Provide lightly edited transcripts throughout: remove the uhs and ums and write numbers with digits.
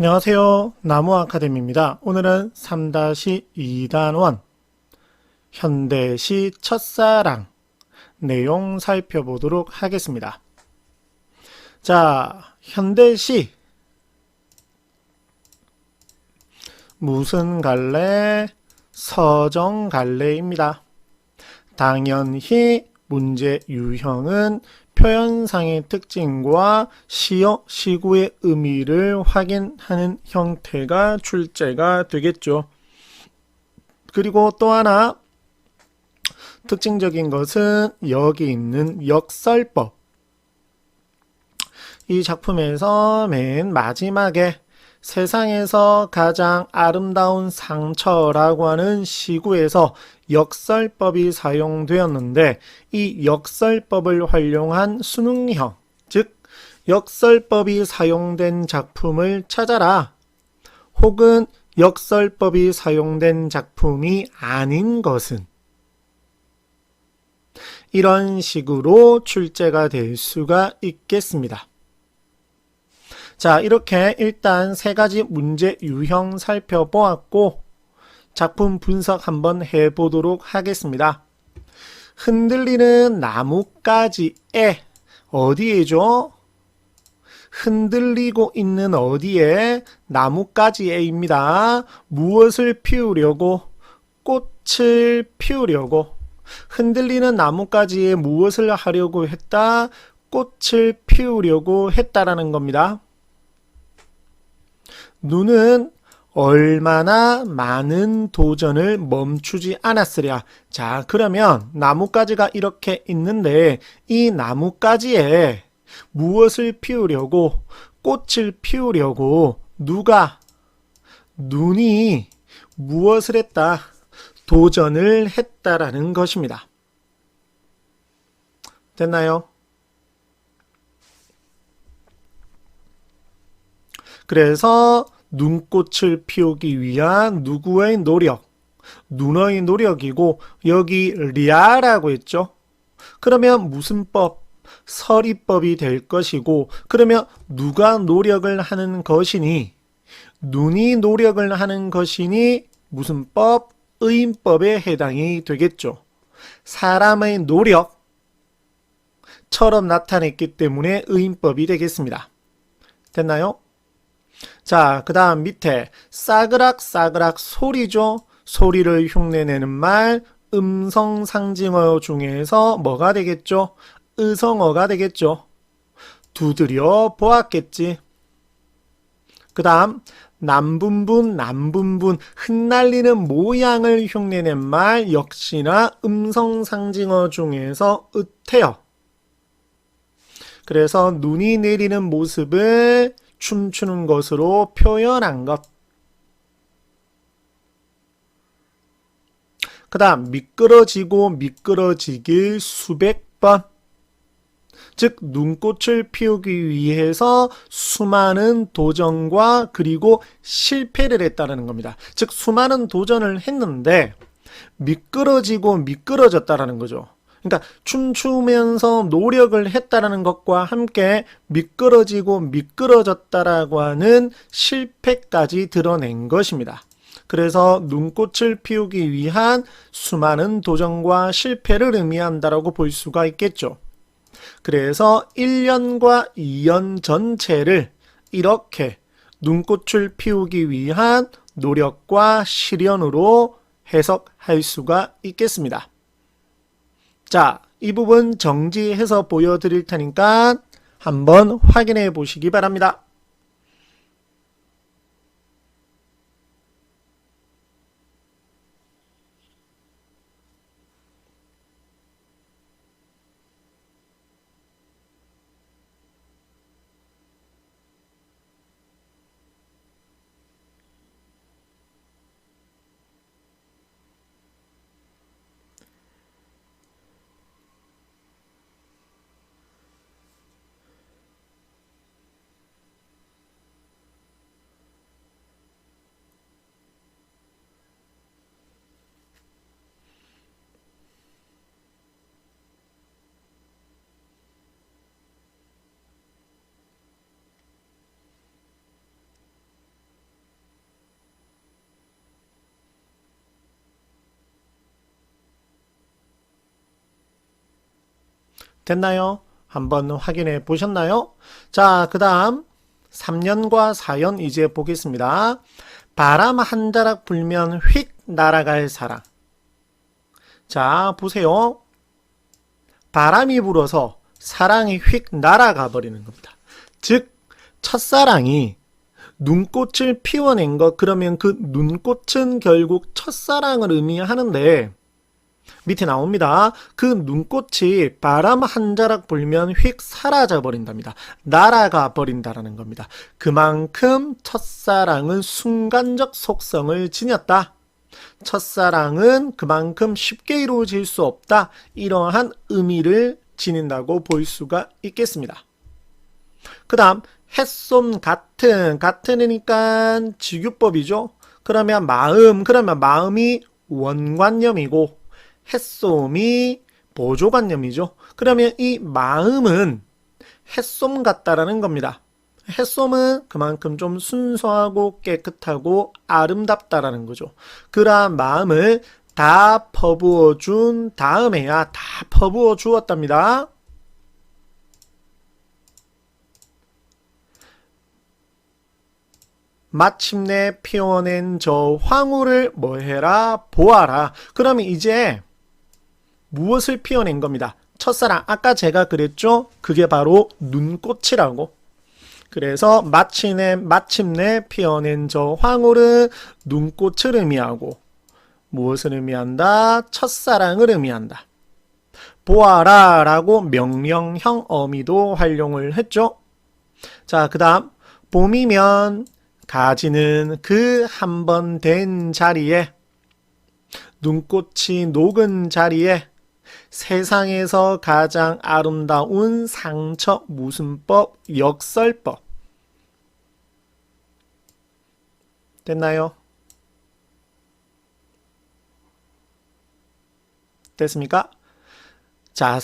안녕하세요. 나무아카데미입니다. 오늘은 3-2단원 현대시 첫사랑 내용 살펴보도록 하겠습니다. 자, 현대시 무슨 갈래? 서정 갈래입니다. 당연히 문제 유형은 표현상의 특징과 시어, 시구의 의미를 확인하는 형태가 출제가 되겠죠. 그리고 또 하나 특징적인 것은 여기 있는 역설법. 이 작품에서 맨 마지막에 세상에서 가장 아름다운 상처라고 하는 시구에서 역설법이 사용되었는데 이 역설법을 활용한 수능형, 즉 역설법이 사용된 작품을 찾아라. 혹은 역설법이 사용된 작품이 아닌 것은 이런 식으로 출제가 될 수가 있겠습니다. 자, 이렇게 일단 세 가지 문제 유형 살펴보았고 작품 분석 한번 해보도록 하겠습니다. 흔들리는 나뭇가지에 어디에죠? 흔들리고 있는 어디에? 나뭇가지에입니다. 무엇을 피우려고? 꽃을 피우려고. 흔들리는 나뭇가지에 무엇을 하려고 했다? 꽃을 피우려고 했다라는 겁니다. 눈은 얼마나 많은 도전을 멈추지 않았으랴. 자, 그러면 나뭇가지가 이렇게 있는데 이 나뭇가지에 무엇을 피우려고? 꽃을 피우려고 누가? 눈이 무엇을 했다? 도전을 했다라는 것입니다. 됐나요? 그래서 눈꽃을 피우기 위한 누구의 노력? 눈의 노력이고 여기 리아라고 했죠. 그러면 무슨 법? 서리법이 될 것이고 그러면 누가 노력을 하는 것이니? 눈이 노력을 하는 것이니 무슨 법? 의인법에 해당이 되겠죠. 사람의 노력처럼 나타냈기 때문에 의인법이 되겠습니다. 됐나요? 자, 그 다음 밑에 싸그락 싸그락 소리죠. 소리를 흉내내는 말 음성 상징어 중에서 뭐가 되겠죠? 의성어가 되겠죠. 두드려 보았겠지. 그 다음 남분분 흩날리는 모양을 흉내낸 말 역시나 음성 상징어 중에서 으태요. 그래서 눈이 내리는 모습을 춤추는 것으로 표현한 것. 그 다음 미끄러지고 미끄러지길 수백 번. 즉 눈꽃을 피우기 위해서 수많은 도전과 그리고 실패를 했다는 겁니다. 즉 수많은 도전을 했는데 미끄러지고 미끄러졌다는 거죠. 그러니까 춤추면서 노력을 했다라는 것과 함께 미끄러지고 미끄러졌다라고 하는 실패까지 드러낸 것입니다. 그래서 눈꽃을 피우기 위한 수많은 도전과 실패를 의미한다라고 볼 수가 있겠죠. 그래서 1년과 2년 전체를 이렇게 눈꽃을 피우기 위한 노력과 실현으로 해석할 수가 있겠습니다. 자, 이 부분 정지해서 보여드릴 테니까 한번 확인해 보시기 바랍니다. 됐나요? 한번 확인해 보셨나요? 자, 그 다음 3년과 4연 이제 보겠습니다. 바람 한 자락 불면 휙 날아갈 사랑. 자, 보세요. 바람이 불어서 사랑이 휙 날아가 버리는 겁니다. 즉, 첫사랑이 눈꽃을 피워낸 것, 그러면 그 눈꽃은 결국 첫사랑을 의미하는데, 밑에 나옵니다. 그 눈꽃이 바람 한 자락 불면 휙 사라져 버린답니다. 날아가 버린다라는 겁니다. 그만큼 첫사랑은 순간적 속성을 지녔다. 첫사랑은 그만큼 쉽게 이루어질 수 없다. 이러한 의미를 지닌다고 볼 수가 있겠습니다. 그 다음 햇솜 같으니까 직유법이죠. 그러면 마음이 원관념이고 햇솜이 보조관념이죠. 그러면 이 마음은 햇솜 같다라는 겁니다. 햇솜은 그만큼 좀 순수하고 깨끗하고 아름답다라는 거죠. 그러한 마음을 다 퍼부어 준 다음에야 다 퍼부어 주었답니다. 마침내 피워낸 저 황후를 뭐해라 보아라. 그러면 이제 무엇을 피워낸 겁니다. 첫사랑, 아까 제가 그랬죠? 그게 바로 눈꽃이라고. 그래서 마침내 피워낸 저 황홀은 눈꽃을 의미하고 무엇을 의미한다? 첫사랑을 의미한다. 보아라 라고 명령형 어미도 활용을 했죠. 자, 그 다음 봄이면 가지는 그 한 번 된 자리에 눈꽃이 녹은 자리에 세상에서 가장 아름다운 상처 무슨법 역설법 됐나요? 됐습니까? 자,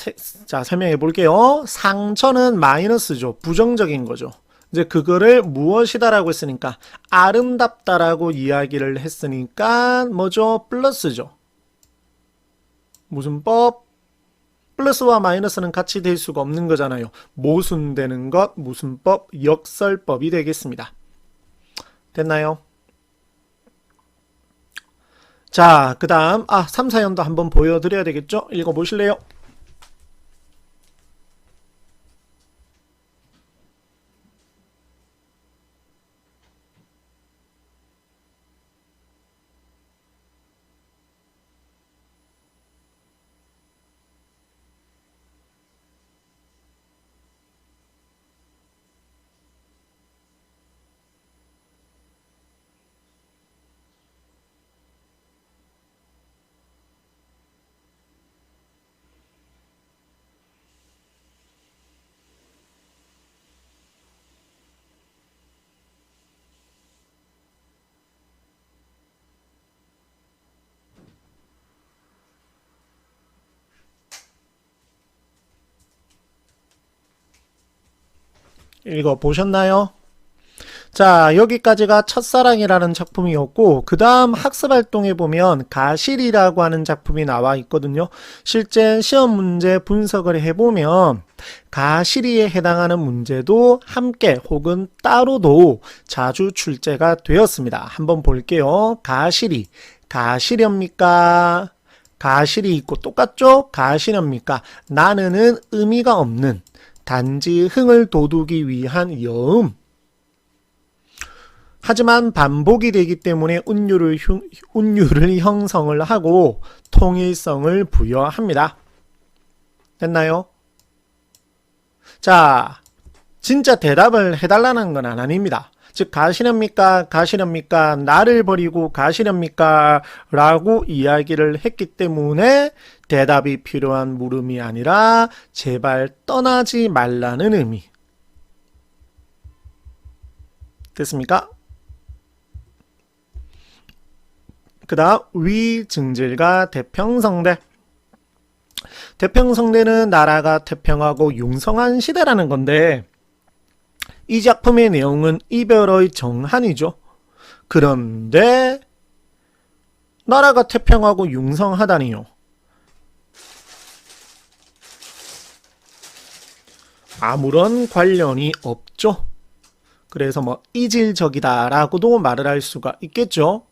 설명해 볼게요. 상처는 마이너스죠. 부정적인 거죠. 이제 그거를 무엇이다라고 했으니까 아름답다라고 이야기를 했으니까 뭐죠? 플러스죠. 무슨 법? 플러스와 마이너스는 같이 될 수가 없는 거잖아요. 모순되는 것, 무슨 법? 역설법이 되겠습니다. 됐나요? 자, 그 다음 3, 4연도 한번 보여드려야 되겠죠? 읽어보실래요? 읽어보셨나요? 자, 여기까지가 첫사랑이라는 작품이었고 그 다음 학습활동에 보면 가실이라고 하는 작품이 나와 있거든요. 실제 시험 문제 분석을 해보면 가실이에 해당하는 문제도 함께 혹은 따로도 자주 출제가 되었습니다. 한번 볼게요. 가실이, 가시렵니까? 가실이 있고 똑같죠? 가시렵니까? 나는은 의미가 없는 단지 흥을 돋우기 위한 여음. 하지만 반복이 되기 때문에 운율을 형성을 하고 통일성을 부여합니다. 됐나요? 자, 진짜 대답을 해달라는 건 아닙니다. 즉 가시렵니까? 가시렵니까? 나를 버리고 가시렵니까? 라고 이야기를 했기 때문에 대답이 필요한 물음이 아니라 제발 떠나지 말라는 의미. 됐습니까? 그 다음 위증질과 태평성대. 태평성대는 나라가 태평하고 융성한 시대라는 건데 이 작품의 내용은 이별의 정한이죠. 그런데 나라가 태평하고 융성하다니요. 아무런 관련이 없죠. 그래서 뭐 이질적이다 라고도 말을 할 수가 있겠죠.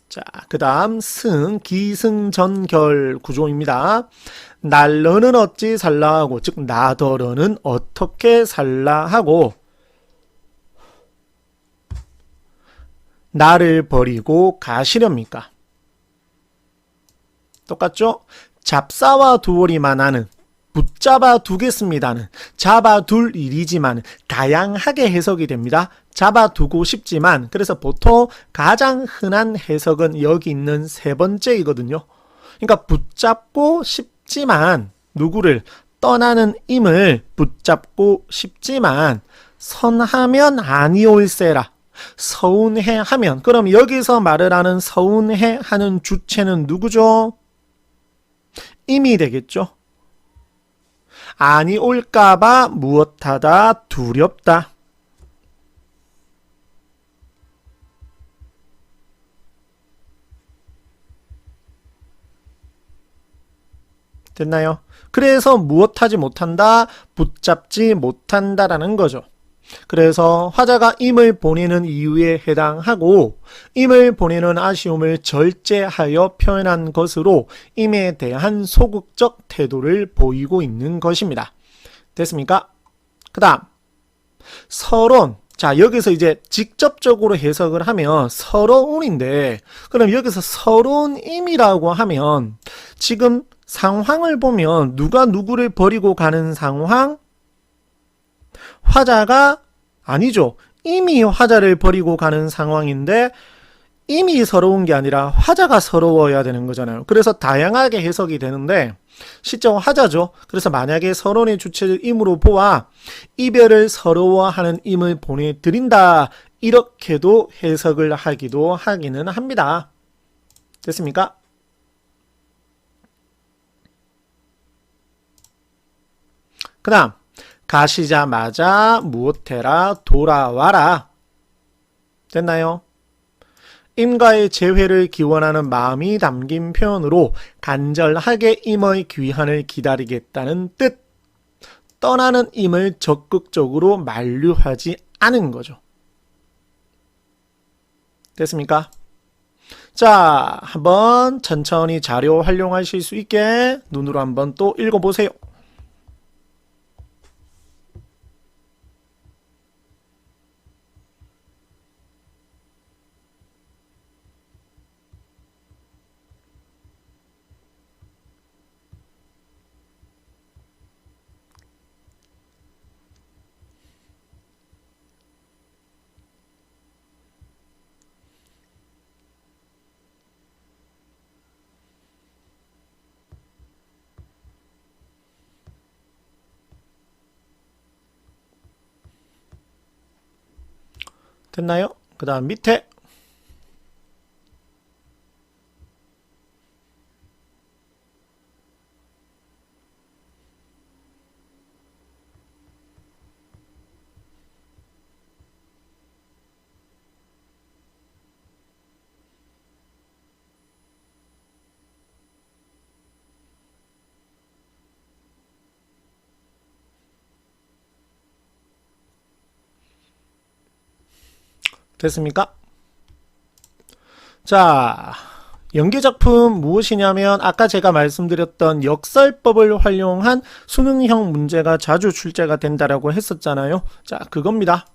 자, 그 다음 승, 기승전결 구조입니다. 날너는 어찌 살라 하고, 즉 나더러는 어떻게 살라 하고, 나를 버리고 가시렵니까? 똑같죠? 잡사와 두어리만 하는, 붙잡아 두겠습니다는 잡아둘 일이지만 다양하게 해석이 됩니다. 잡아두고 싶지만, 그래서 보통 가장 흔한 해석은 여기 있는 세 번째이거든요. 그러니까 붙잡고 싶지만, 누구를 떠나는 임을 붙잡고 싶지만 선하면 아니올세라, 서운해하면. 그럼 여기서 말을 하는 서운해하는 주체는 누구죠? 임이 되겠죠. 아니 올까봐 무엇하다 두렵다. 됐나요? 그래서 무엇하지 못한다, 붙잡지 못한다라는 거죠. 그래서 화자가 임을 보내는 이유에 해당하고 임을 보내는 아쉬움을 절제하여 표현한 것으로 임에 대한 소극적 태도를 보이고 있는 것입니다. 됐습니까? 그 다음 서론. 자, 여기서 이제 직접적으로 해석을 하면 서러운인데, 그럼 여기서 서러운임이라고 하면 지금 상황을 보면 누가 누구를 버리고 가는 상황? 화자가 아니죠. 이미 화자를 버리고 가는 상황인데 이미 서러운 게 아니라 화자가 서러워야 되는 거잖아요. 그래서 다양하게 해석이 되는데 시적 화자죠. 그래서 만약에 서론의 주체를 임으로 보아 이별을 서러워하는 임을 보내드린다, 이렇게도 해석을 하기는 합니다. 됐습니까? 그 다음 가시자마자 무엇해라 돌아와라. 됐나요? 임과의 재회를 기원하는 마음이 담긴 표현으로 간절하게 임의 귀환을 기다리겠다는 뜻. 떠나는 임을 적극적으로 만류하지 않은 거죠. 됐습니까? 자, 한번 천천히 자료 활용하실 수 있게 눈으로 한번 또 읽어보세요. 됐나요? 그 다음 밑에 됐습니까? 자, 연계작품 무엇이냐면 아까 제가 말씀드렸던 역설법을 활용한 수능형 문제가 자주 출제가 된다라고 했었잖아요. 자, 그겁니다.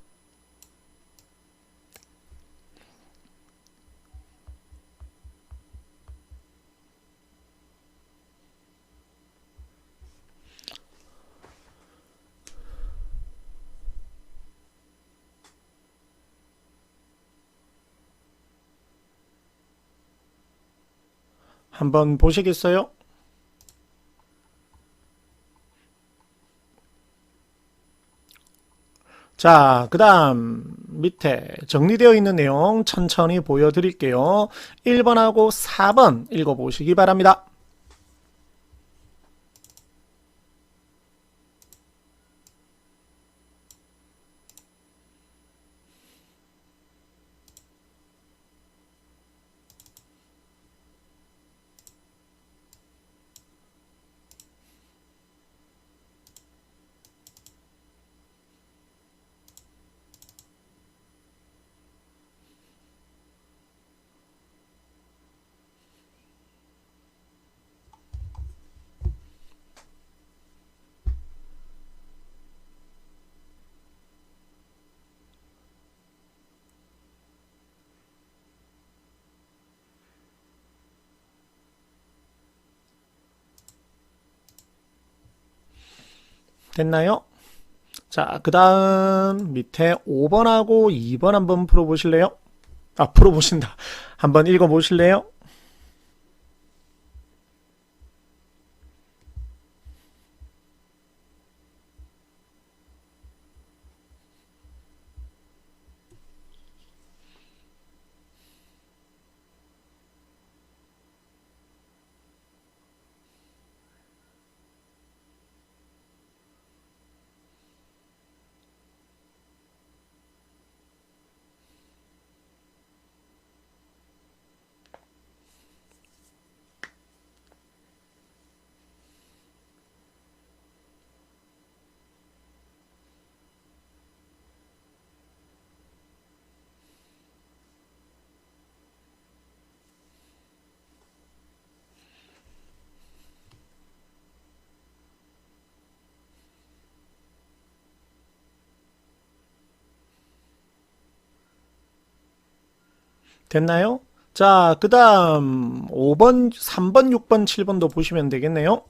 한번 보시겠어요? 자, 그 다음 밑에 정리되어 있는 내용 천천히 보여드릴게요. 1번하고 4번 읽어보시기 바랍니다. 됐나요? 자, 그 다음 밑에 5번하고 2번 한번 풀어보실래요? 아, 풀어보신다. 한번 읽어보실래요? 됐나요? 자, 그 다음 5번, 3번, 6번, 7번도 보시면 되겠네요.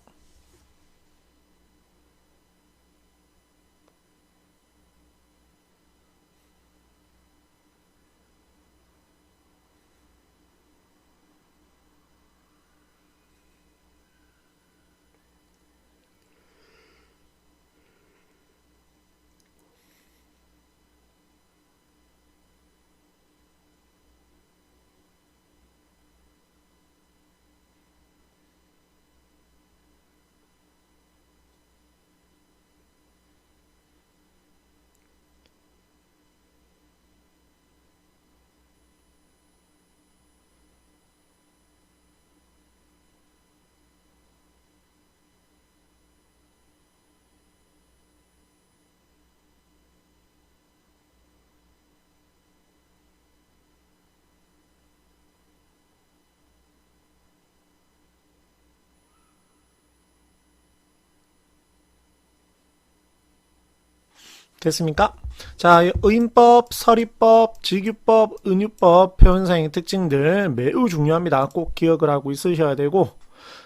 됐습니까? 자, 의인법, 서리법, 직유법, 은유법, 표현상의 특징들 매우 중요합니다. 꼭 기억을 하고 있으셔야 되고.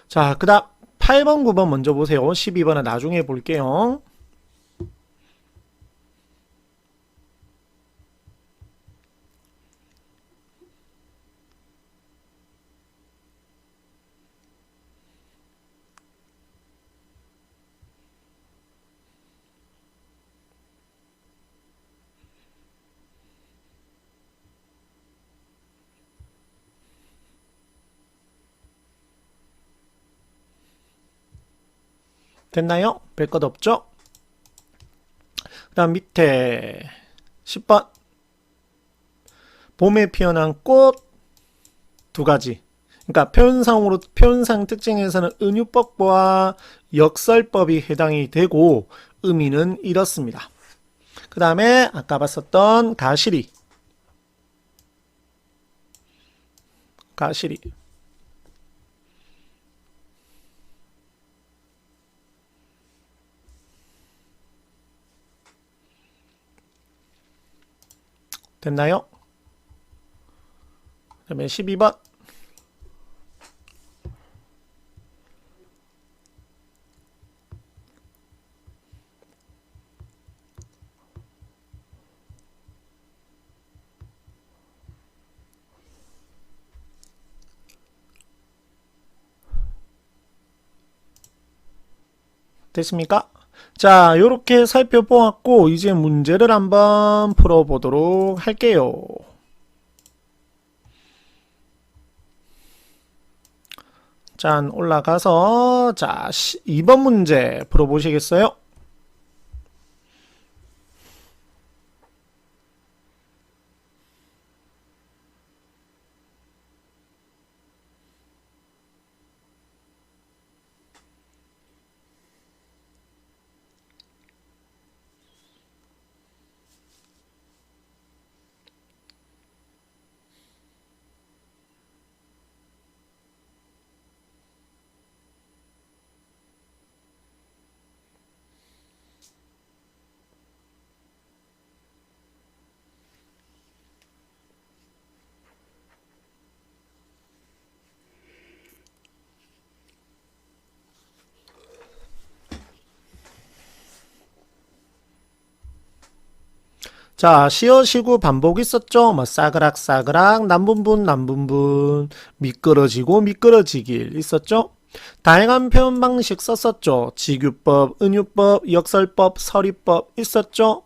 자, 그 다음 8번, 9번 먼저 보세요. 12번은 나중에 볼게요. 됐나요? 별 것 없죠? 그 다음 밑에 10번 봄에 피어난 꽃 두 가지. 그러니까 표현상 특징에서는 은유법과 역설법이 해당이 되고 의미는 이렇습니다. 그 다음에 아까 봤었던 가시리. 가시리. 됐나요? 그 다음에 12번. 됐습니까? 자, 요렇게 살펴보았고 이제 문제를 한번 풀어보도록 할게요. 짠, 올라가서 자, 2번 문제 풀어보시겠어요? 자, 시어시구 반복 있었죠? 뭐 싸그락 싸그락, 남분분 남분분, 미끄러지고 미끄러지길 있었죠? 다양한 표현 방식 썼었죠? 직유법, 은유법, 역설법, 서리법 있었죠?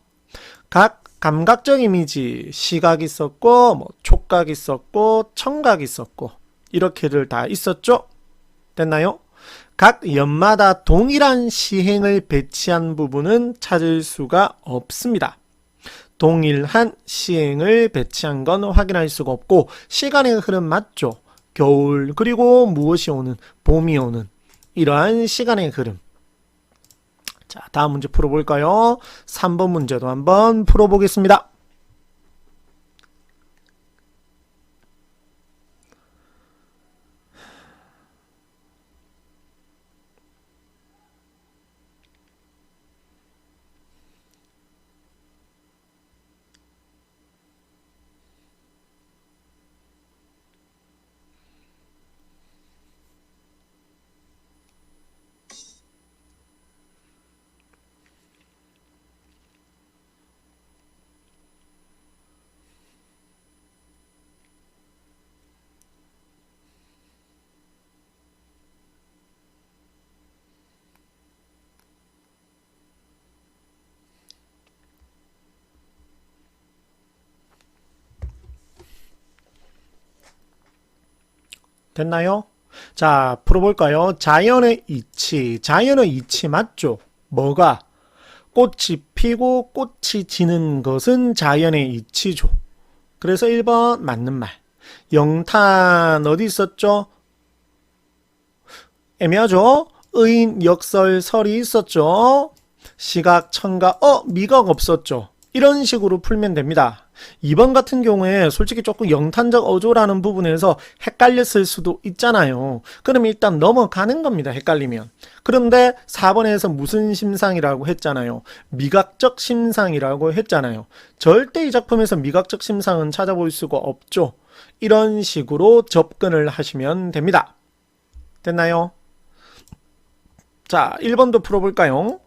각 감각적 이미지, 시각 있었고, 뭐 촉각 있었고, 청각 있었고, 이렇게들 다 있었죠? 됐나요? 각 연마다 동일한 시행을 배치한 부분은 찾을 수가 없습니다. 동일한 시행을 배치한 건 확인할 수가 없고 시간의 흐름 맞죠? 겨울 그리고 무엇이 오는? 봄이 오는 이러한 시간의 흐름. 자, 다음 문제 풀어볼까요? 3번 문제도 한번 풀어보겠습니다. 됐나요? 자, 풀어볼까요? 자연의 이치. 자연의 이치 맞죠? 뭐가? 꽃이 피고 꽃이 지는 것은 자연의 이치죠. 그래서 1번 맞는 말. 영탄 어디 있었죠? 애매하죠? 의인, 역설, 설이 있었죠? 시각, 청각, 미각 없었죠? 이런 식으로 풀면 됩니다. 2번 같은 경우에 솔직히 조금 영탄적 어조라는 부분에서 헷갈렸을 수도 있잖아요. 그럼 일단 넘어가는 겁니다. 헷갈리면. 그런데 4번에서 무슨 심상이라고 했잖아요. 미각적 심상이라고 했잖아요. 절대 이 작품에서 미각적 심상은 찾아볼 수가 없죠. 이런 식으로 접근을 하시면 됩니다. 됐나요? 자, 1번도 풀어볼까요?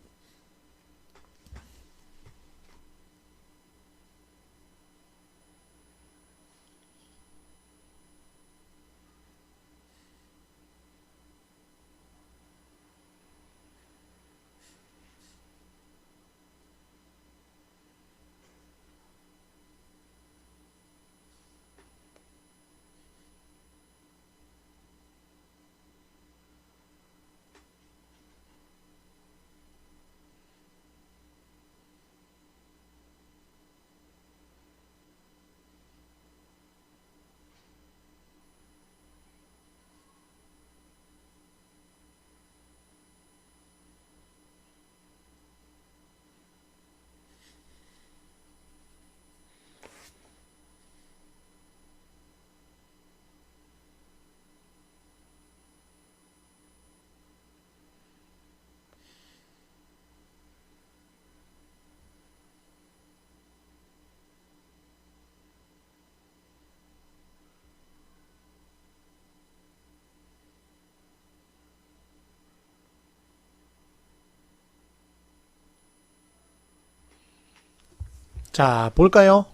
자, 볼까요?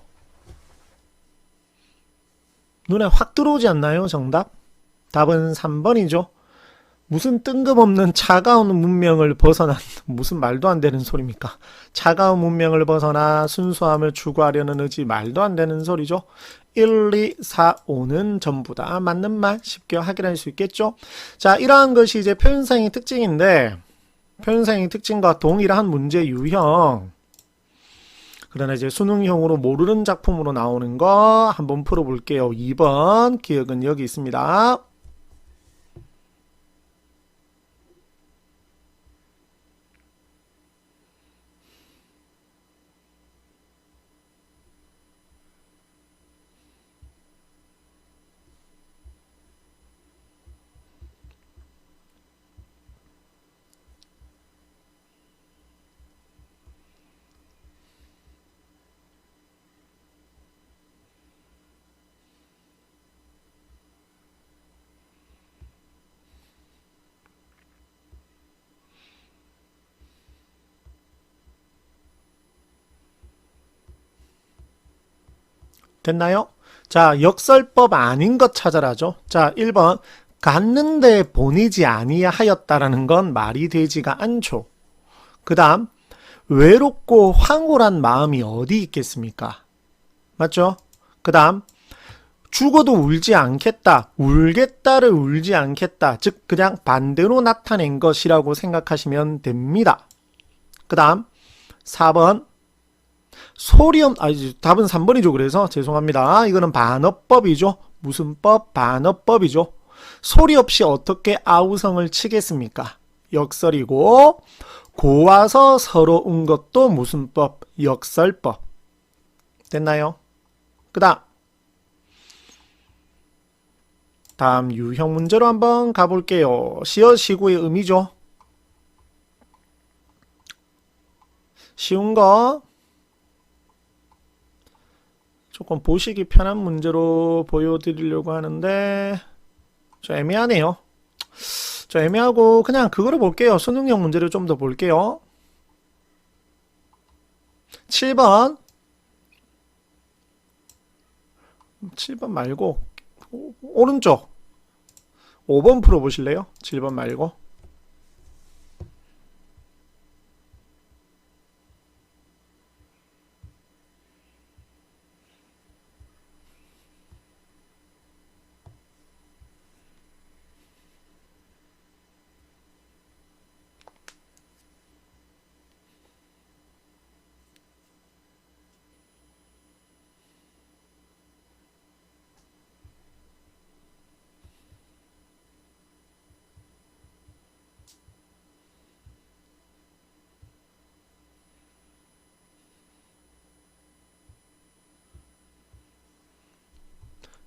눈에 확 들어오지 않나요? 정답? 답은 3번이죠. 무슨 뜬금없는 차가운 문명을 벗어난 무슨 말도 안 되는 소리입니까? 차가운 문명을 벗어나 순수함을 추구하려는 의지 말도 안 되는 소리죠. 1, 2, 4, 5는 전부 다 맞는 말 쉽게 확인할 수 있겠죠. 자, 이러한 것이 이제 표현상의 특징인데 표현상의 특징과 동일한 문제 유형 그러나 이제 수능형으로 모르는 작품으로 나오는 거 한번 풀어볼게요. 2번 기억은 여기 있습니다. 됐나요? 자, 역설법 아닌 것 찾아라죠. 자, 1번. 갔는데 보내지 아니하였다라는 건 말이 되지가 않죠. 그 다음, 외롭고 황홀한 마음이 어디 있겠습니까? 맞죠? 그 다음, 죽어도 울지 않겠다, 울겠다를 울지 않겠다, 즉 그냥 반대로 나타낸 것이라고 생각하시면 됩니다. 그 다음 4번 답은 3번이죠. 그래서 죄송합니다. 이거는 반어법이죠. 무슨 법? 반어법이죠. 소리 없이 어떻게 아우성을 치겠습니까? 역설이고, 고와서 서러운 것도 무슨 법? 역설법. 됐나요? 그 다음 유형 문제로 한번 가볼게요. 시어시구의 의미죠. 쉬운 거 조금 보시기 편한 문제로 보여드리려고 하는데 좀 애매하네요. 좀 애매하고 그냥 그거를 볼게요. 수능형 문제를 좀 더 볼게요. 7번 말고 오른쪽 5번 풀어보실래요? 7번 말고.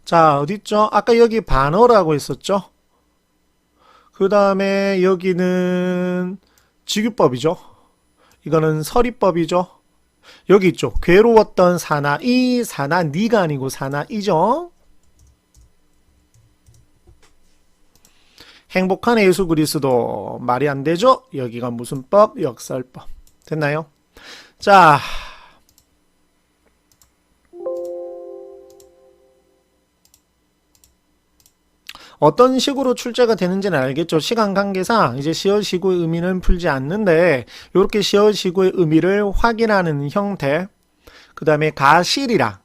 자, 어딨죠? 아까 여기 반어라고 했었죠? 그 다음에 여기는 직유법이죠. 이거는 서리법이죠. 여기 있죠. 괴로웠던 사나이, 사나니가 아니고 사나이죠. 행복한 예수 그리스도 말이 안 되죠? 여기가 무슨 법? 역설법. 됐나요? 자, 어떤 식으로 출제가 되는지는 알겠죠. 시간 관계상 이제 시어시구의 의미는 풀지 않는데 이렇게 시어시구의 의미를 확인하는 형태, 그 다음에 가실이랑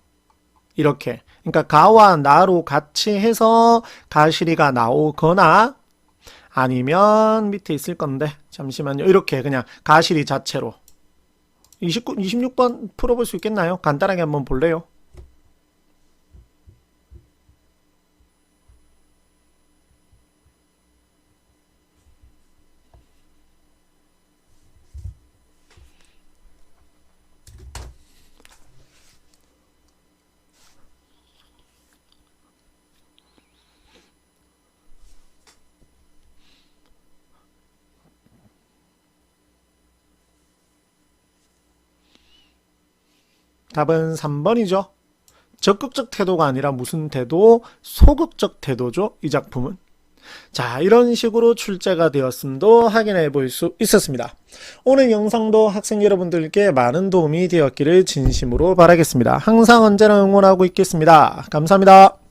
이렇게, 그러니까 가와 나로 같이 해서 가실이가 나오거나 아니면 밑에 있을 건데 잠시만요. 이렇게 그냥 가실이 자체로 26번 풀어볼 수 있겠나요? 간단하게 한번 볼래요? 답은 3번이죠. 적극적 태도가 아니라 무슨 태도? 소극적 태도죠. 이 작품은. 자, 이런 식으로 출제가 되었음도 확인해 볼 수 있었습니다. 오늘 영상도 학생 여러분들께 많은 도움이 되었기를 진심으로 바라겠습니다. 항상 언제나 응원하고 있겠습니다. 감사합니다.